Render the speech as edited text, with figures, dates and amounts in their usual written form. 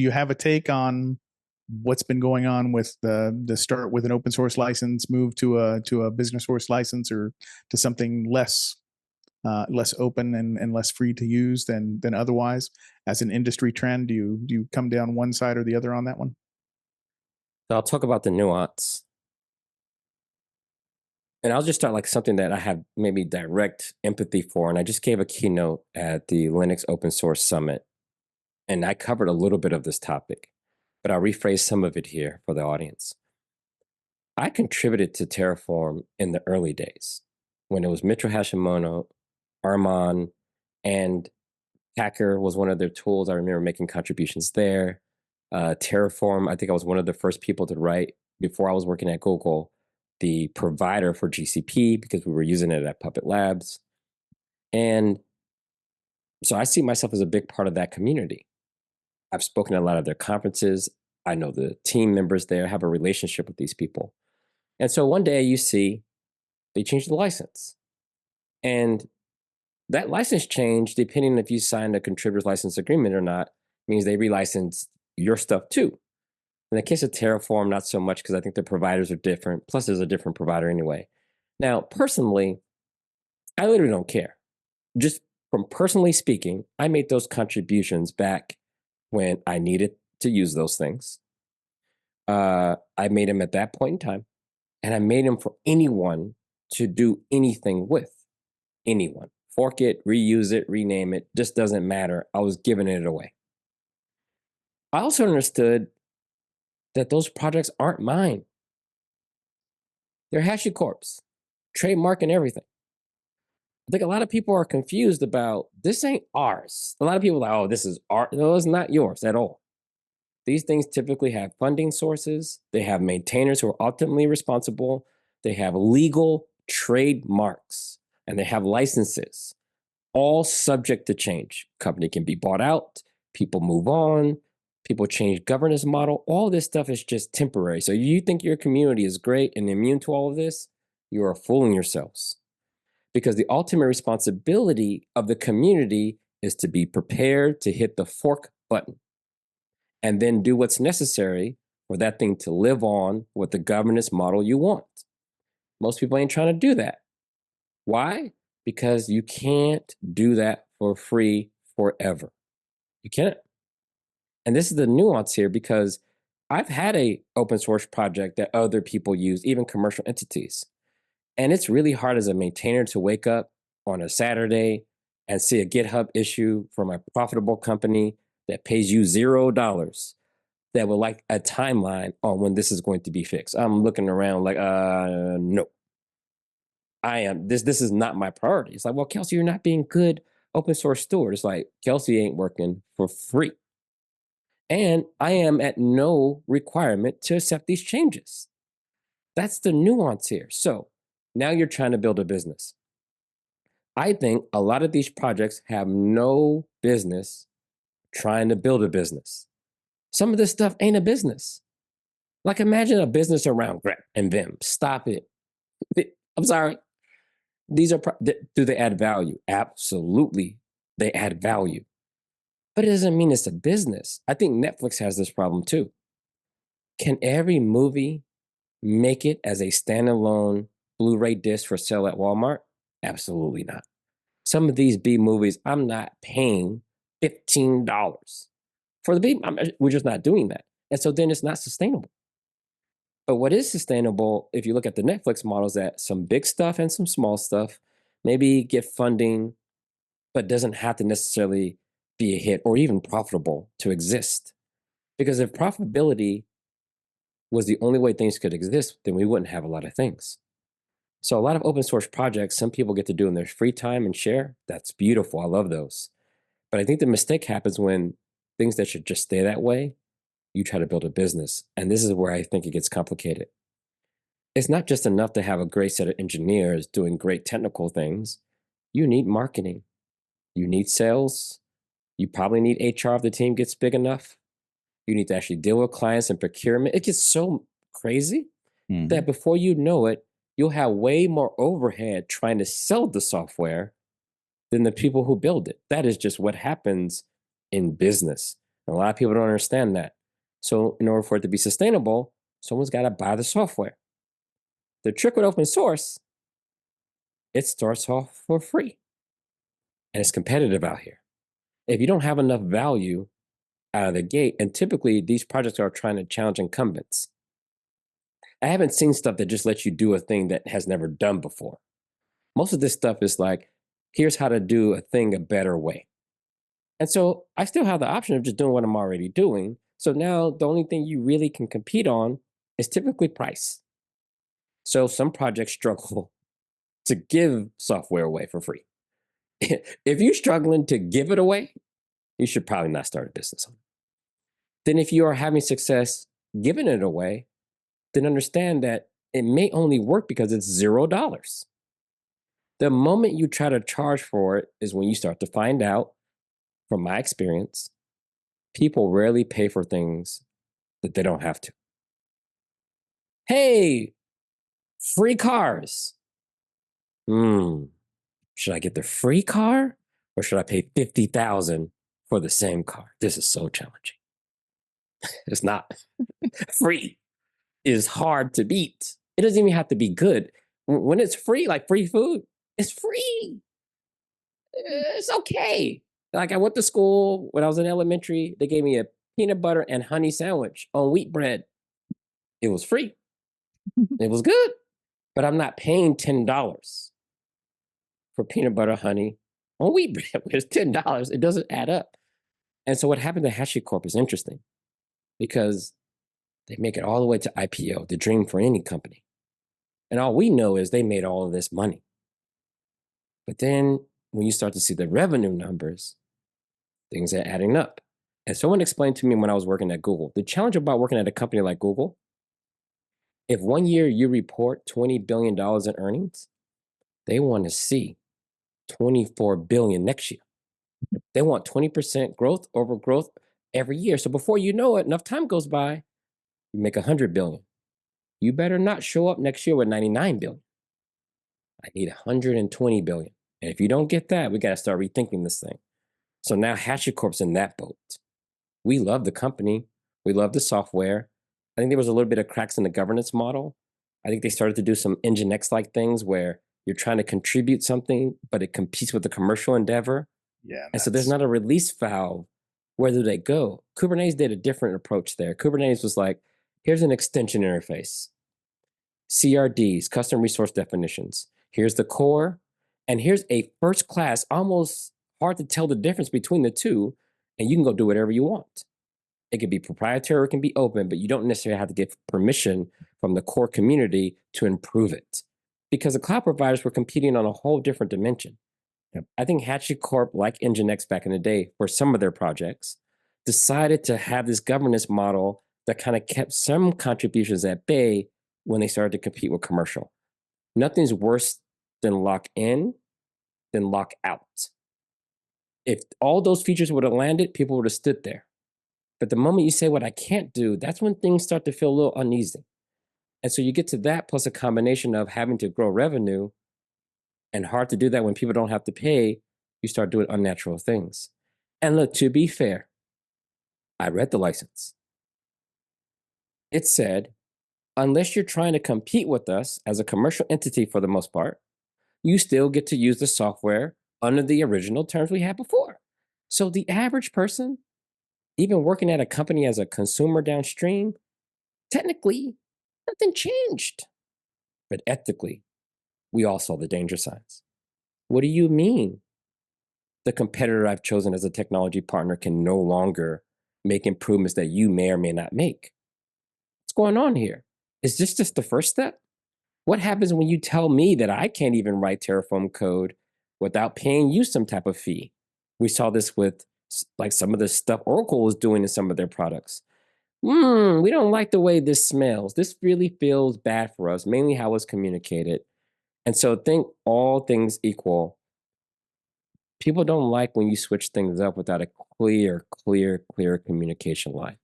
do you have a take on what's been going on with the start with an open source license, move to a business source license, or to something less open and less free to use than otherwise as an industry trend? Do you come down one side or the other on that one? So I'll talk about the nuance. And I'll just start like something that I have maybe direct empathy for. And I just gave a keynote at the Linux Open Source Summit. And I covered a little bit of this topic, but I'll rephrase some of it here for the audience. I contributed to Terraform in the early days when it was Mitra Hashimoto, Armon, and Packer was one of their tools. I remember making contributions there. Terraform, I think I was one of the first people to write before I was working at Google, the provider for GCP, because we were using it at Puppet Labs. And so I see myself as a big part of that community. I've spoken at a lot of their conferences. I know the team members there, have a relationship with these people. And so one day you see they changed the license. And that license change, depending if you signed a contributor's license agreement or not, means they relicense your stuff too. In the case of Terraform, not so much, because I think the providers are different. Plus, there's a different provider anyway. Now, personally, I literally don't care. Just from personally speaking, I made those contributions back when I needed to use those things. I made them at that point in time, and I made them for anyone to do anything with. Anyone. Fork it, reuse it, rename it, just doesn't matter. I was giving it away. I also understood that those projects aren't mine. They're HashiCorp's, trademark and everything. I think a lot of people are confused about this ain't ours. A lot of people are like, oh, this is ours. No, it's not yours at all. These things typically have funding sources. They have maintainers who are ultimately responsible. They have legal trademarks and they have licenses, all subject to change. Company can be bought out, people move on, people change governance model. All this stuff is just temporary. So you think your community is great and immune to all of this? You are fooling yourselves. Because the ultimate responsibility of the community is to be prepared to hit the fork button and then do what's necessary for that thing to live on with the governance model you want. Most people ain't trying to do that. Why? Because you can't do that for free forever. You can't. And this is the nuance here, because I've had a open source project that other people use, even commercial entities. And it's really hard as a maintainer to wake up on a Saturday and see a GitHub issue from a profitable company that pays you $0 that would like a timeline on when this is going to be fixed. I'm looking around like, no. This is not my priority. It's like, well, Kelsey, you're not being good open source steward. It's like, Kelsey ain't working for free. And I am at no requirement to accept these changes. That's the nuance here. So now you're trying to build a business. I think a lot of these projects have no business trying to build a business. Some of this stuff ain't a business. Like imagine a business around grep and vim. Stop it. I'm sorry. These are, do they add value? Absolutely. They add value. But it doesn't mean it's a business. I think Netflix has this problem too. Can every movie make it as a standalone Blu-ray disc for sale at Walmart? Absolutely not. Some of these B movies, I'm not paying $15 for the B. We're just not doing that. And so then it's not sustainable. But what is sustainable, if you look at the Netflix models, that some big stuff and some small stuff maybe get funding, but doesn't have to necessarily be a hit or even profitable to exist. Because if profitability was the only way things could exist, then we wouldn't have a lot of things. So a lot of open source projects, some people get to do in their free time and share. That's beautiful. I love those. But I think the mistake happens when things that should just stay that way, you try to build a business. And this is where I think it gets complicated. It's not just enough to have a great set of engineers doing great technical things. You need marketing. You need sales. You probably need HR if the team gets big enough. You need to actually deal with clients and procurement. It gets so crazy that before you know it, you'll have way more overhead trying to sell the software than the people who build it. That is just what happens in business. And a lot of people don't understand that. So in order for it to be sustainable, someone's got to buy the software. The trick with open source, it starts off for free. And it's competitive out here. If you don't have enough value out of the gate, and typically these projects are trying to challenge incumbents. I haven't seen stuff that just lets you do a thing that has never done before. Most of this stuff is like, here's how to do a thing a better way. And so I still have the option of just doing what I'm already doing. So now the only thing you really can compete on is typically price. So some projects struggle to give software away for free. If you're struggling to give it away, you should probably not start a business on it. Then if you are having success giving it away, then understand that it may only work because it's $0. The moment you try to charge for it is when you start to find out, from my experience, people rarely pay for things that they don't have to. Hey, free cars. Should I get the free car or should I pay $50,000 for the same car? This is so challenging. It's not. Free is hard to beat. It doesn't even have to be good. When it's free, like free food, it's free. It's okay. Like I went to school when I was in elementary, they gave me a peanut butter and honey sandwich on wheat bread. It was free. It was good, but I'm not paying $10 for peanut butter, honey on wheat bread. It's $10. It doesn't add up. And so what happened to HashiCorp is interesting because they make it all the way to IPO, the dream for any company. And all we know is they made all of this money. But then when you start to see the revenue numbers, things are adding up. And someone explained to me when I was working at Google, the challenge about working at a company like Google, if one year you report $20 billion in earnings, they want to see 24 billion next year. They want 20% growth over growth every year. So before you know it, enough time goes by, you make 100 billion. You better not show up next year with 99 billion. I need 120 billion. And if you don't get that, we got to start rethinking this thing. So now HashiCorp's in that boat. We love the company. We love the software. I think there was a little bit of cracks in the governance model. I think they started to do some Nginx-like things where you're trying to contribute something, but it competes with the commercial endeavor. Yeah. And so there's not a release valve. Where do they go? Kubernetes did a different approach there. Kubernetes was like, here's an extension interface. CRDs, custom resource definitions. Here's the core. And here's a first class, almost hard to tell the difference between the two. And you can go do whatever you want. It can be proprietary or it can be open, but you don't necessarily have to get permission from the core community to improve it. Because the cloud providers were competing on a whole different dimension. Yep. I think HashiCorp, like Nginx back in the day, for some of their projects, decided to have this governance model that kind of kept some contributions at bay when they started to compete with commercial. Nothing's worse than lock in than lock out. If all those features would have landed, people would have stood there. But the moment you say what I can't do, that's when things start to feel a little uneasy. And so you get to that plus a combination of having to grow revenue and hard to do that when people don't have to pay, you start doing unnatural things. And look, to be fair, I read the license. It said, unless you're trying to compete with us as a commercial entity for the most part, you still get to use the software under the original terms we had before. So the average person, even working at a company as a consumer downstream, technically, nothing changed. But ethically, we all saw the danger signs. What do you mean? The competitor I've chosen as a technology partner can no longer make improvements that you may or may not make. What's going on here? Is this just the first step? What happens when you tell me that I can't even write Terraform code without paying you some type of fee? We saw this with like some of the stuff Oracle was doing in some of their products. We don't like the way this smells. This really feels bad for us, mainly how it's communicated. And so think all things equal. People don't like when you switch things up without a clear communication line.